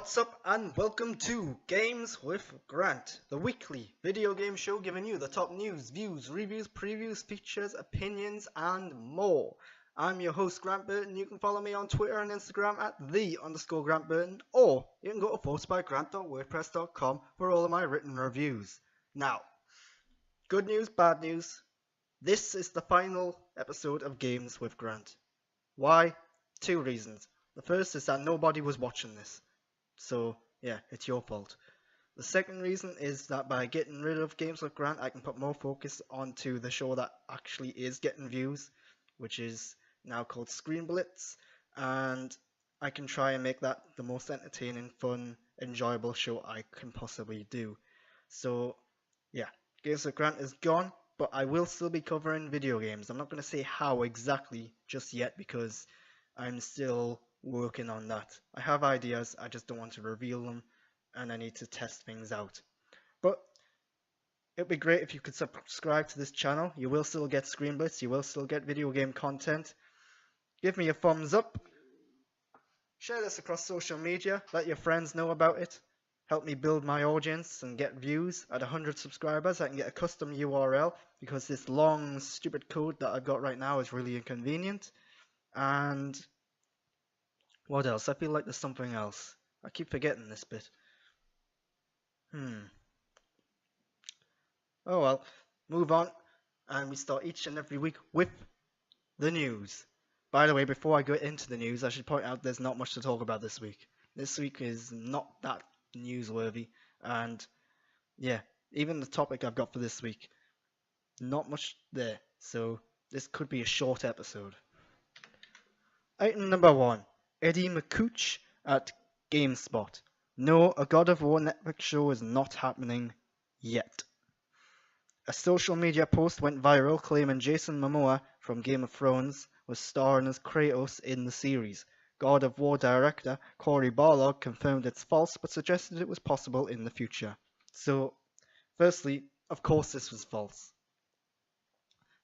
What's up and welcome to Games with Grant, the weekly video game show giving you the top news, views, reviews, previews, features, opinions and more. I'm your host Grant Burton. You can follow me on Twitter and Instagram at _Grant Burton, or you can go to postbygrant.wordpress.com for all of my written reviews. Now, good news, bad news. This is the final episode of Games with Grant. Why? Two reasons. The first is that nobody was watching this. So, yeah, it's your fault. The second reason is that by getting rid of Games with Grant, I can put more focus onto the show that actually is getting views, which is now called Screen Blitz, and I can try and make that the most entertaining, fun, enjoyable show I can possibly do. So, yeah, Games with Grant is gone, but I will still be covering video games. I'm not going to say how exactly just yet because I'm still working on that. I have ideas, I just don't want to reveal them, and I need to test things out. But it'd be great if you could subscribe to this channel. You will still get Screen Blitz, you will still get video game content. Give me a thumbs up. Share this across social media, let your friends know about it. Help me build my audience and get views. At 100 subscribers, I can get a custom URL because this long, stupid code that I've got right now is really inconvenient. And what else? I feel like there's something else. I keep forgetting this bit. Oh well, move on. And we start each and every week with the news. By the way, before I go into the news, I should point out there's not much to talk about this week. This week is not that newsworthy. And yeah, even the topic I've got for this week, not much there. So this could be a short episode. Item number 1. Eddie McCooch at GameSpot. No, a God of War Netflix show is not happening yet. A social media post went viral claiming Jason Momoa from Game of Thrones was starring as Kratos in the series. God of War director Cory Barlog confirmed it's false but suggested it was possible in the future. So, firstly, of course this was false.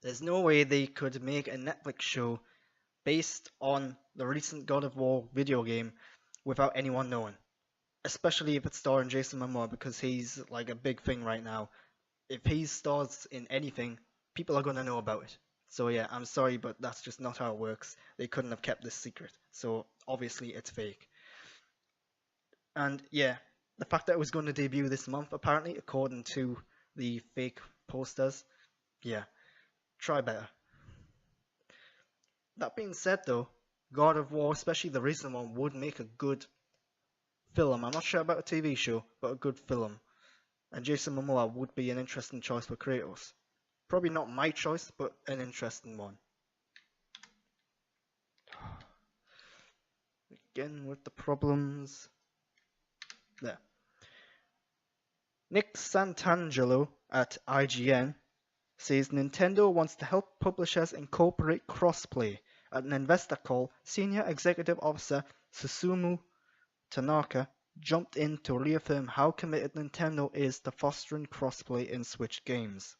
There's no way they could make a Netflix show based on the recent God of War video game without anyone knowing. Especially if it's starring Jason Momoa, because he's like a big thing right now. If he stars in anything, people are going to know about it. So yeah, I'm sorry, but that's just not how it works. They couldn't have kept this secret. So obviously it's fake. And yeah, the fact that it was going to debut this month, apparently, according to the fake posters, yeah, try better. That being said though, God of War, especially the recent one, would make a good film. I'm not sure about a TV show, but a good film. And Jason Momoa would be an interesting choice for Kratos. Probably not my choice, but an interesting one. Again with the problems. There. Nick Santangelo at IGN says Nintendo wants to help publishers incorporate crossplay. At an investor call, Senior Executive Officer Susumu Tanaka jumped in to reaffirm how committed Nintendo is to fostering crossplay in Switch games.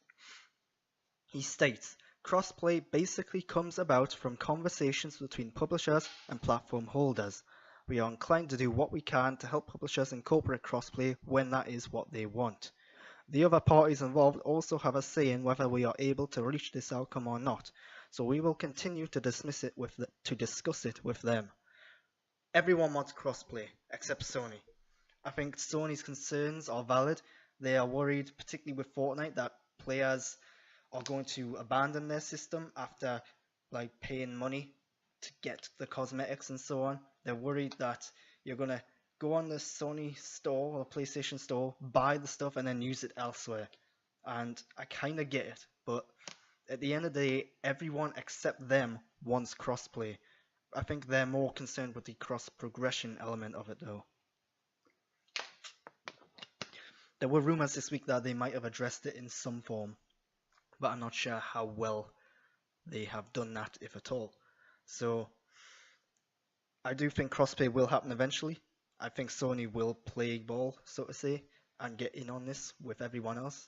He states, crossplay basically comes about from conversations between publishers and platform holders. We are inclined to do what we can to help publishers incorporate crossplay when that is what they want. The other parties involved also have a say in whether we are able to reach this outcome or not, so we will continue to discuss it with them. Everyone wants crossplay, except Sony. I think Sony's concerns are valid. They are worried, particularly with Fortnite, that players are going to abandon their system after paying money to get the cosmetics and so on. They're worried that you're going to go on the Sony store or PlayStation store, buy the stuff and then use it elsewhere. And I kind of get it, but at the end of the day, everyone except them wants crossplay. I think they're more concerned with the cross-progression element of it though. There were rumors this week that they might have addressed it in some form, but I'm not sure how well they have done that, if at all. So I do think crossplay will happen eventually. I think Sony will play ball, so to say, and get in on this with everyone else,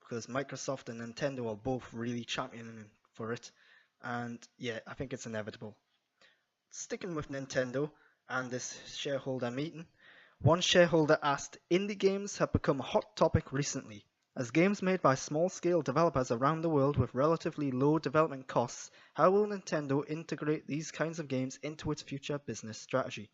because Microsoft and Nintendo are both really championing for it, and yeah, I think it's inevitable. Sticking with Nintendo and this shareholder meeting, One shareholder asked, "Indie games have become a hot topic recently. As games made by small-scale developers around the world with relatively low development costs, how will Nintendo integrate these kinds of games into its future business strategy?"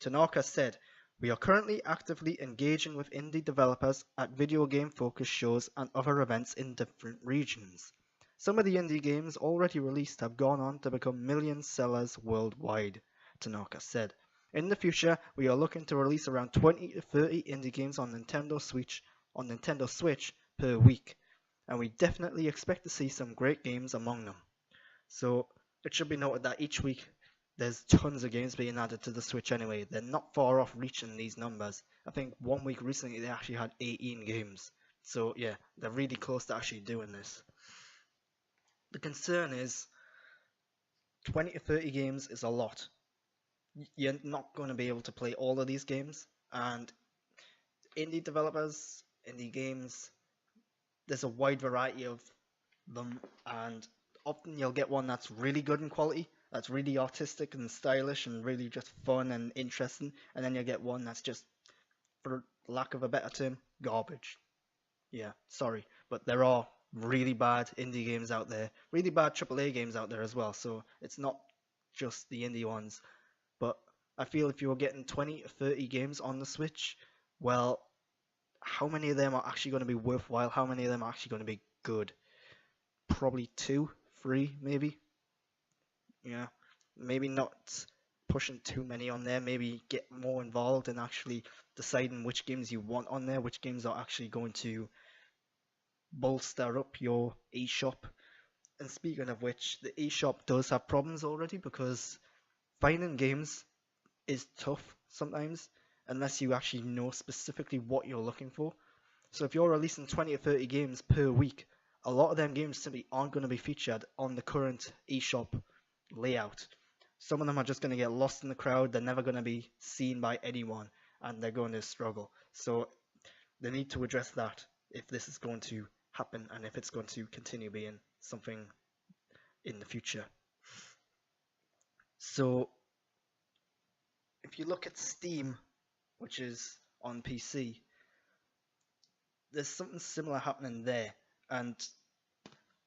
Tanaka said, "We are currently actively engaging with indie developers at video game-focused shows and other events in different regions. Some of the indie games already released have gone on to become million sellers worldwide," Tanaka said. "In the future, we are looking to release around 20 to 30 indie games on Nintendo Switch per week, and we definitely expect to see some great games among them." So it should be noted that each week there's tons of games being added to the Switch anyway. They're not far off reaching these numbers. I think one week recently they actually had 18 games. So yeah, they're really close to actually doing this. The concern is 20 to 30 games is a lot. You're not going to be able to play all of these games, and indie developers, indie games, there's a wide variety of them, and often you'll get one that's really good in quality, that's really artistic and stylish and really just fun and interesting, and then you'll get one that's just, for lack of a better term, garbage. Yeah, sorry, but there are really bad indie games out there, really bad AAA games out there as well, so it's not just the indie ones. But I feel if you're getting 20 to 30 games on the Switch, well, how many of them are actually going to be worthwhile? How many of them are actually going to be good? Probably 2, 3, maybe. Yeah, maybe not pushing too many on there. Maybe get more involved in actually deciding which games you want on there, which games are actually going to bolster up your eShop. And speaking of which, the eShop does have problems already because finding games is tough sometimes unless you actually know specifically what you're looking for. So if you're releasing 20 or 30 games per week, a lot of them games simply aren't going to be featured on the current eShop layout. Some of them are just going to get lost in the crowd, they're never going to be seen by anyone, and they're going to struggle. So they need to address that if this is going to happen and if it's going to continue being something in the future. So if you look at Steam, which is on PC, there's something similar happening there, and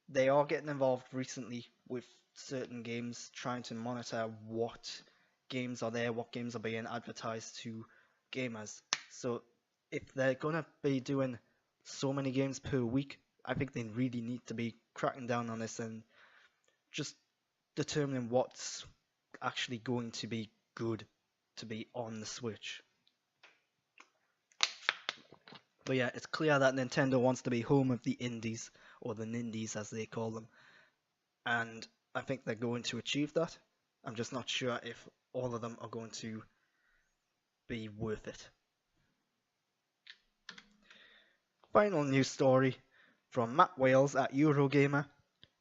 they are getting involved recently with certain games, trying to monitor what games are there, what games are being advertised to gamers. So if they're gonna be doing so many games per week, I think they really need to be cracking down on this and just determining what's actually going to be good to be on the Switch. But yeah, it's clear that Nintendo wants to be home of the indies, or the nindies as they call them, and I think they're going to achieve that. I'm just not sure if all of them are going to be worth it. Final news story from Matt Wales at Eurogamer.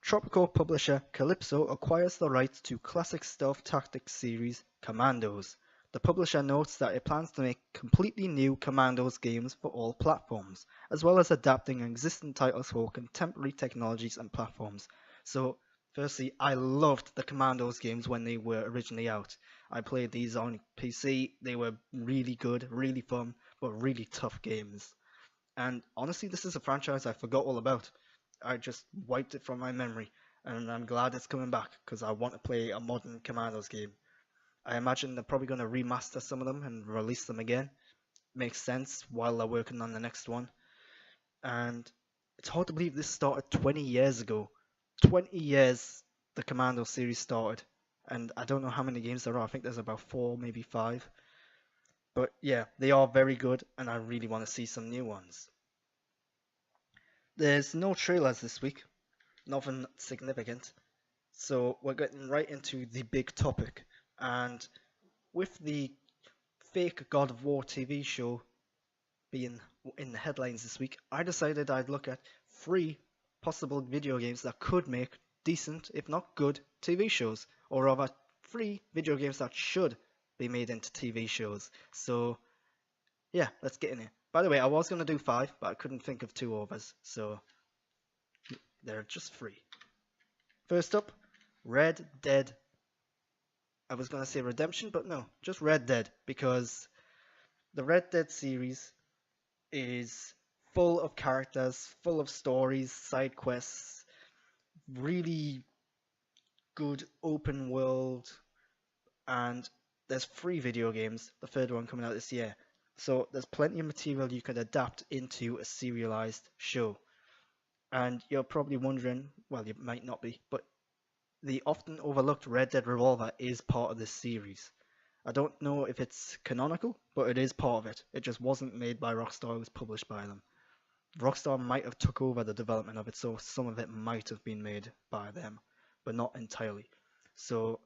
Tropical publisher Calypso acquires the rights to classic stealth tactics series Commandos. The publisher notes that it plans to make completely new Commandos games for all platforms, as well as adapting existing titles for contemporary technologies and platforms. So, firstly, I loved the Commandos games when they were originally out. I played these on PC, they were really good, really fun, but really tough games. And honestly, this is a franchise I forgot all about. I just wiped it from my memory, and I'm glad it's coming back because I want to play a modern Commandos game. I imagine they're probably going to remaster some of them and release them again. Makes sense while they're working on the next one. And it's hard to believe this started 20 years ago. 20 years the Commando series started, and I don't know how many games there are. I think there's about 4, maybe 5. But yeah, they are very good, and I really want to see some new ones. There's no trailers this week, nothing significant, so we're getting right into the big topic. And with the fake God of War TV show being in the headlines this week, I decided I'd look at 3 possible video games that could make decent, if not good, TV shows, or rather 3 video games that should be made into TV shows. So yeah, let's get in it. By the way, I was going to do 5, but I couldn't think of 2 others, so they're just 3. First up, Red Dead. I was going to say Redemption, but no, just Red Dead, because The Red Dead series is full of characters, full of stories, side quests, really good open world, and there's 3 video games, the third one coming out this year. So there's plenty of material you could adapt into a serialized show. And you're probably wondering, well, you might not be, but the often overlooked Red Dead Revolver is part of this series. I don't know if it's canonical, but it is part of it. It just wasn't made by Rockstar, it was published by them. Rockstar might have took over the development of it, so some of it might have been made by them, but not entirely. So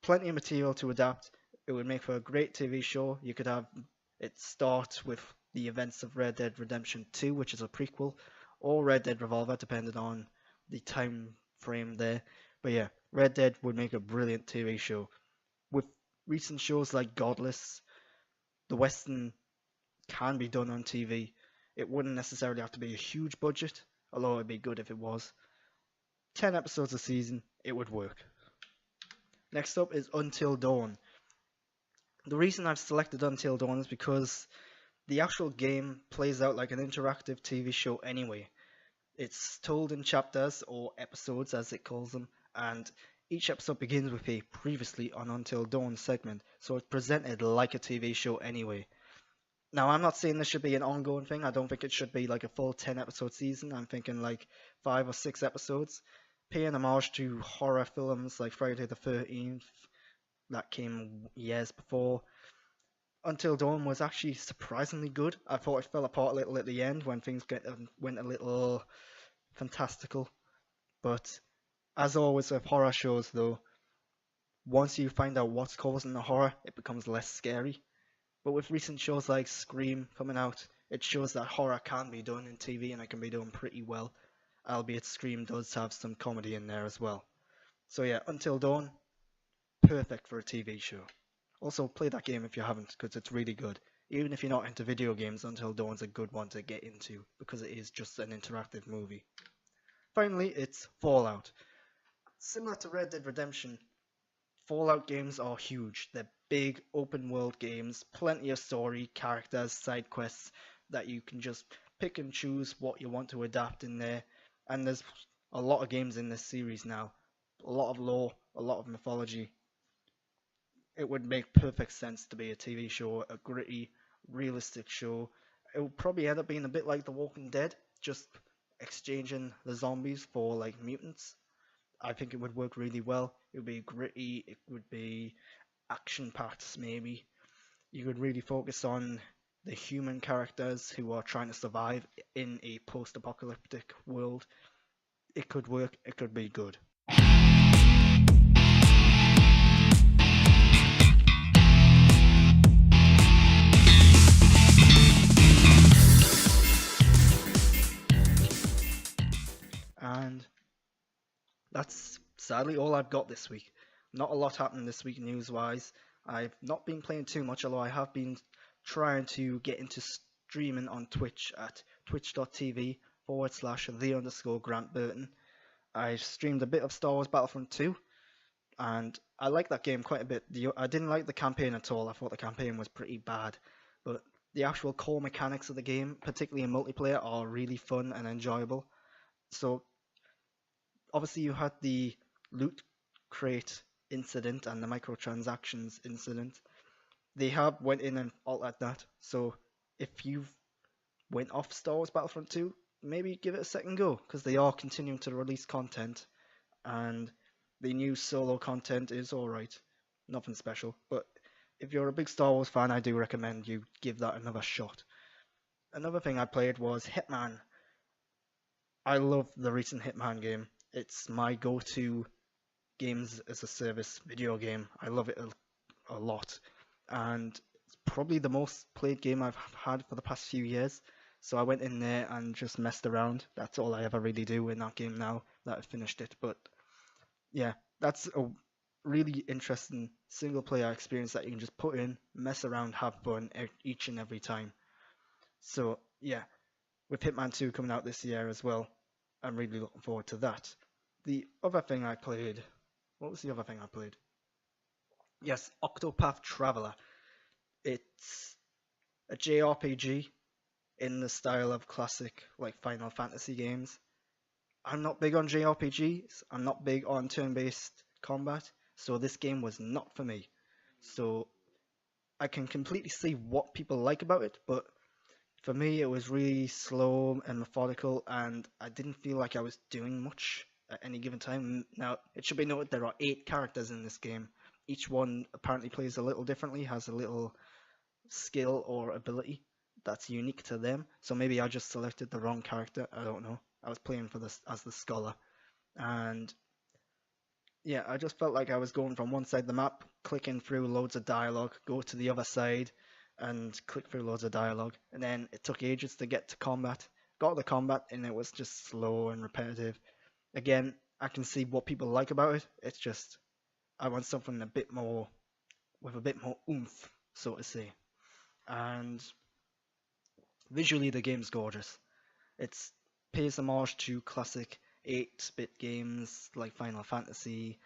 plenty of material to adapt. It would make for a great TV show. You could have it start with the events of Red Dead Redemption 2, which is a prequel, or Red Dead Revolver, depending on the time frame there. But yeah, Red Dead would make a brilliant TV show. With recent shows like Godless, the Western can be done on TV. It wouldn't necessarily have to be a huge budget, although it'd be good if it was. 10 episodes a season, it would work. Next up is Until Dawn. The reason I've selected Until Dawn is because the actual game plays out like an interactive TV show anyway. It's told in chapters, or episodes as it calls them, and each episode begins with a previously on Until Dawn segment, so it's presented like a TV show anyway. Now, I'm not saying this should be an ongoing thing. I don't think it should be like a full 10 episode season. I'm thinking like 5 or 6 episodes, paying homage to horror films like Friday the 13th that came years before. Until Dawn was actually surprisingly good. I thought it fell apart a little at the end when things went a little fantastical. But as always with horror shows though, once you find out what's causing the horror, it becomes less scary. But with recent shows like Scream coming out, it shows that horror can be done in TV and it can be done pretty well. Albeit Scream does have some comedy in there as well. So yeah, Until Dawn, perfect for a TV show. Also, play that game if you haven't, because it's really good. Even if you're not into video games, Until Dawn's a good one to get into, because it is just an interactive movie. Finally, it's Fallout. Similar to Red Dead Redemption, Fallout games are huge. They're big, open world games, plenty of story, characters, side quests that you can just pick and choose what you want to adapt in there. And there's a lot of games in this series now. A lot of lore, a lot of mythology. It would make perfect sense to be a TV show, a gritty, realistic show. It would probably end up being a bit like The Walking Dead, just exchanging the zombies for like mutants. I think it would work really well. It would be gritty, it would be action-packed maybe. You could really focus on the human characters who are trying to survive in a post-apocalyptic world. It could work, it could be good. And that's sadly all I've got this week. Not a lot happened this week news-wise. I've not been playing too much, although I have been trying to get into streaming on Twitch at twitch.tv/the_Grant Burton. I streamed a bit of Star Wars Battlefront 2, and I like that game quite a bit. I didn't like the campaign at all. I thought the campaign was pretty bad, but the actual core mechanics of the game, particularly in multiplayer, are really fun and enjoyable. So obviously you had the loot crate incident and the microtransactions incident. They have went in and altered that. So if you went off Star Wars Battlefront 2, maybe give it a second go, because they are continuing to release content, and the new solo content is alright. Nothing special, but if you're a big Star Wars fan, I do recommend you give that another shot. Another thing I played was Hitman. I love the recent Hitman game. It's my go-to games as a service video game. I love it a lot, and it's probably the most played game I've had for the past few years. So I went in there and just messed around. That's all I ever really do in that game now that I've finished it. But yeah, that's a really interesting single player experience that you can just put in, mess around, have fun each and every time. So yeah, with Hitman 2 coming out this year as well, I'm really looking forward to that. The other thing I played, what was the other thing I played? Yes, Octopath Traveler. It's a JRPG in the style of classic like Final Fantasy games. I'm not big on JRPGs. I'm not big on turn-based combat, so this game was not for me. So I can completely see what people like about it, but for me it was really slow and methodical, and I didn't feel like I was doing much at any given time. Now, it should be noted there are 8 characters in this game. Each one apparently plays a little differently, has a little skill or ability that's unique to them. So maybe I just selected the wrong character. I don't know. I was playing for this as the scholar, and yeah, I just felt like I was going from one side of the map, clicking through loads of dialogue, go to the other side, and click through loads of dialogue, and then it took ages to get to combat. Got the combat, and it was just slow and repetitive. Again, I can see what people like about it. It's just I want something a bit more with a bit more oomph, so to say. And visually, the game's gorgeous. It's pays homage to classic 8-bit games like Final Fantasy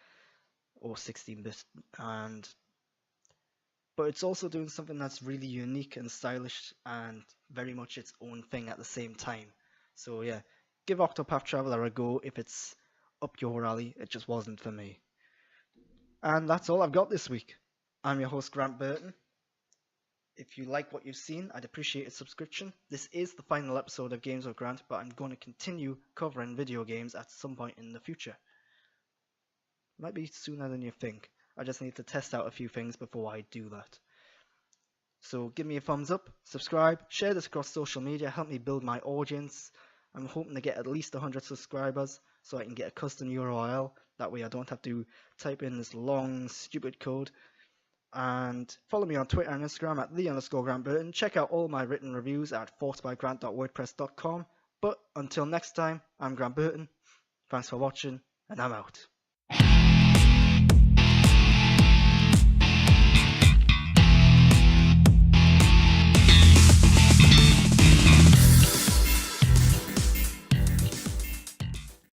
or 16-bit, and but it's also doing something that's really unique and stylish and very much its own thing at the same time. So yeah, give Octopath Traveler a go if it's up your alley. It just wasn't for me. And that's all I've got this week. I'm your host, Grant Burton. If you like what you've seen, I'd appreciate a subscription. This is the final episode of Games with Grant, but I'm going to continue covering video games at some point in the future. Might be sooner than you think. I just need to test out a few things before I do that. So give me a thumbs up, subscribe, share this across social media, help me build my audience. I'm hoping to get at least 100 subscribers so I can get a custom URL. That way I don't have to type in this long, stupid code. And follow me on Twitter and Instagram at @the_GrantBurton. Check out all my written reviews at forcedbygrant.wordpress.com. But until next time, I'm Grant Burton. Thanks for watching, and I'm out.